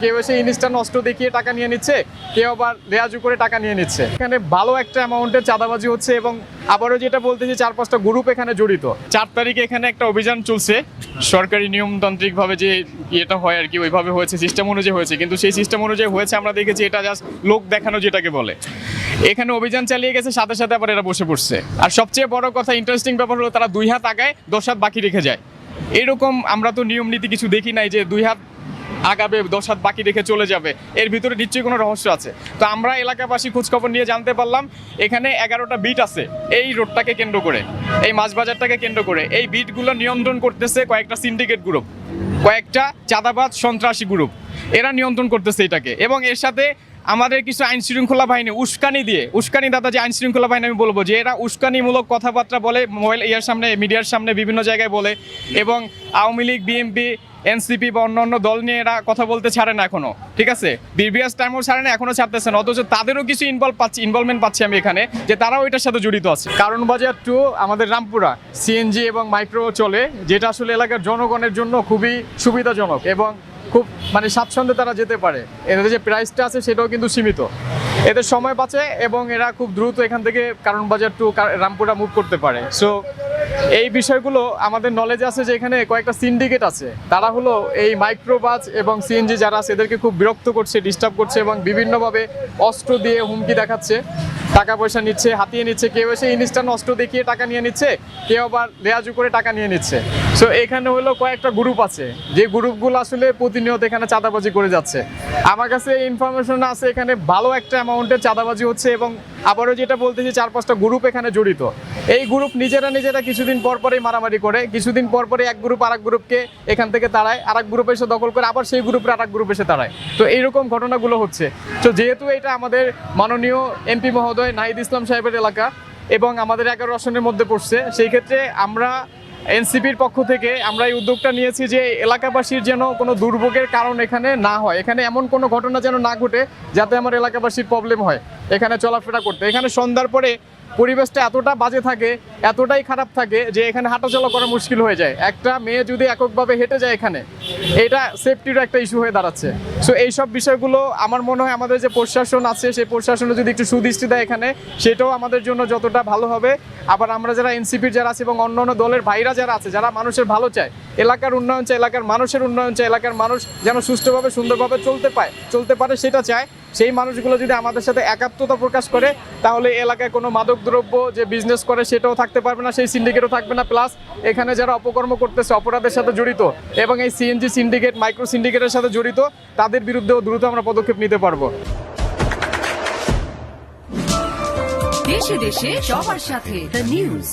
কেউ এসে ইনস্টা নষ্ট দেখিয়ে টাকা নিয়ে নিচ্ছে, কেউ আবার রেয়াজু করে টাকা নিয়ে নিচ্ছে। এখানে ভালো একটা অ্যামাউন্টের চাঁদাবাজি হচ্ছে এবং আবারও যেটা বলতেছি 4-5টা গ্রুপ এখানে জড়িত। 4 তারিখে এখানে একটা অভিযান চলছে, সরকারি নিয়মতান্ত্রিকভাবে যে ইয়েটা হয় আর কি ওইভাবে হয়েছে, সিস্টেম অনুযায়ী হয়েছে, কিন্তু সেই সিস্টেম অনুযায়ী হয়েছে আমরা দেখেছি এটা জাস্ট লোক দেখানো যেটাকে বলে। এখানে অভিযান চালিয়ে গেছে, সাথে সাথে আবার এরা বসে পড়ছে। আর সবচেয়ে বড় কথা ইন্টারেস্টিং ব্যাপার হলো তারা 2 হাত আগায় 10 হাত বাকি রেখে যায়। এরকম আমরা তো নিয়ম নীতি কিছু দেখি নাই যে 2 হাত আগাবে 10 হাত বাকি রেখে চলে যাবে, এর ভিতরে নিশ্চয়ই কোনো রহস্য আছে। তো আমরা এলাকাবাসী খোঁজখবর নিয়ে জানতে পারলাম এখানে 11টা বিট আছে এই রোডটাকে কেন্দ্র করে, এই মাছ বাজারটাকে কেন্দ্র করে। এই বিটগুলো নিয়ন্ত্রণ করতেছে কয়েকটা সিন্ডিকেট গ্রুপ, কয়েকটা চাঁদাবাজ সন্ত্রাসী গ্রুপ, এরা নিয়ন্ত্রণ করতেছে এটাকে। এবং এর সাথে আমাদের কিছু আইন শৃঙ্খলা বাহিনী উস্কানি দাদা যে আইন শৃঙ্খলা বাহিনী আমি বলবো যে এরা উস্কানিমূলক কথাবার্তা বলে মোবাইল সামনে, মিডিয়ার সামনে বিভিন্ন জায়গায় বলে, এবং আওয়ামী লীগ, বিএনপি, এনসিপি বা অন্য দল নিয়ে এরা কথা বলতে ছাড়ে না এখনো, ঠিক আছে, প্রিভিয়াস টাইমও ছাড়ে না, এখনো ছাড়তেছে না। অথচ তাদেরও কিছু ইনভলভমেন্ট পাচ্ছি আমি এখানে, যে তারাও এটার সাথে জড়িত আছে। কারণ বাজার টু আমাদের রামপুরা সিএনজি এবং মাইক্রো চলে, যেটা আসলে এলাকার জনগণের জন্য খুবই সুবিধাজনক এবং খুব স্বাচ্ছন্দ্যে তারা যেতে পারে। এদের যে প্রাইসটা আছে সেটাও কিন্তু সীমিত, এদের সময় বাঁচে এবং এরা খুব দ্রুত এখান থেকে কারণ বাজার টু রামপুরা মুভ করতে পারে। সো এই বিষয়গুলো আমাদের নলেজ আছে যে এখানে কয়েকটা সিন্ডিকেট আছে, তারা হলো এই মাইক্রোবাস এবং সিএনজি যারা আছে এদেরকে খুব বিরক্ত করছে, ডিস্টার্ব করছে এবং বিভিন্নভাবে অস্ত্র দিয়ে হুমকি দেখাচ্ছে, টাকা পয়সা নিচ্ছে, হাতিয়ে নিচ্ছে। কেউ এসে ইনস্টা নষ্ট দেখিয়ে টাকা নিয়ে নিচ্ছে, কেউ আবার রেয়াজু করে টাকা নিয়ে নিচ্ছে। সো এখানে হলো কয়েকটা গ্রুপ আছে, যে গ্রুপগুলো আসলে প্রতিনিয়ত এখানে চাঁদাবাজি করে যাচ্ছে। আমার কাছে ইনফরমেশন আছে এখানে ভালো একটা অ্যামাউন্টের চাঁদাবাজি হচ্ছে এবং আবারও যেটা বলতেছি 4-5টা গ্রুপ এখানে জড়িত। এই গ্রুপ নিজেরা কিছুদিন পর পরই মারামারি করে, কিছুদিন পর পরই এক গ্রুপ আরেক গ্রুপকে এখান থেকে তাড়ায়, আরেক গ্রুপ এসে দখল করে, আবার সেই গ্রুপের আরেক গ্রুপ এসে তাড়ায়। তো এইরকম ঘটনাগুলো হচ্ছে। তো যেহেতু এটা আমাদের মাননীয় এমপি মহোদয় নাহিদ ইসলাম সাহেবের এলাকা এবং আমাদের 11 আসনের মধ্যে পড়ছে, সেই ক্ষেত্রে আমরা এনসিপির পক্ষ থেকে আমরা এই উদ্যোগটা নিয়েছি যে এলাকাবাসীর যেন কোনো দুর্ভোগের কারণ এখানে না হয়, এখানে এমন কোনো ঘটনা যেন না ঘটে যাতে আমার এলাকাবাসীর প্রবলেম হয় এখানে চলাফেরা করতে। এখানে সন্ধ্যার পরে পরিবেশটা এতটা বাজে থাকে, এতটাই খারাপ থাকে যে এখানে হাঁটাচলা করা মুশকিল হয়ে যায়। একটা মেয়ে যদি এককভাবে হেঁটে যায় এখানে, এটা সেফটিরও একটা ইস্যু হয়ে দাঁড়াচ্ছে। সো এইসব বিষয়গুলো আমার মনে হয় আমাদের যে প্রশাসন আছে সেই প্রশাসনে যদি একটু সুদৃষ্টি দেয় এখানে, সেটাও আমাদের জন্য যতটা ভালো হবে। আবার আমরা যারা এনসিপির যারা আছে এবং অন্য দলের ভাইরা যারা আছে, যারা মানুষের ভালো চায়, এলাকার উন্নয়ন চায়, এলাকার মানুষের উন্নয়ন চায়, এলাকার মানুষ যেন সুষ্ঠুভাবে সুন্দরভাবে চলতে পারে সেটা চায়, সেই মানুষগুলো যদি আমাদের সাথে একাত্মতা প্রকাশ করে তাহলে এলাকায় কোনো মাদকদ্রব্য যে বিজনেস করে সেটাও থাকতে পারবে না, সেই সিন্ডিকেটও থাকবে না। প্লাস এখানে যারা অপকর্ম করতেছে, অপরাধের সাথে জড়িত এবং এই সিএনজি সিন্ডিকেট, মাইক্রো সিন্ডিকেটের সাথে জড়িত, তাদের বিরুদ্ধেও দ্রুত আমরা পদক্ষেপ নিতে পারবো। দেশে দেশে সবার সাথে দ্য নিউজ।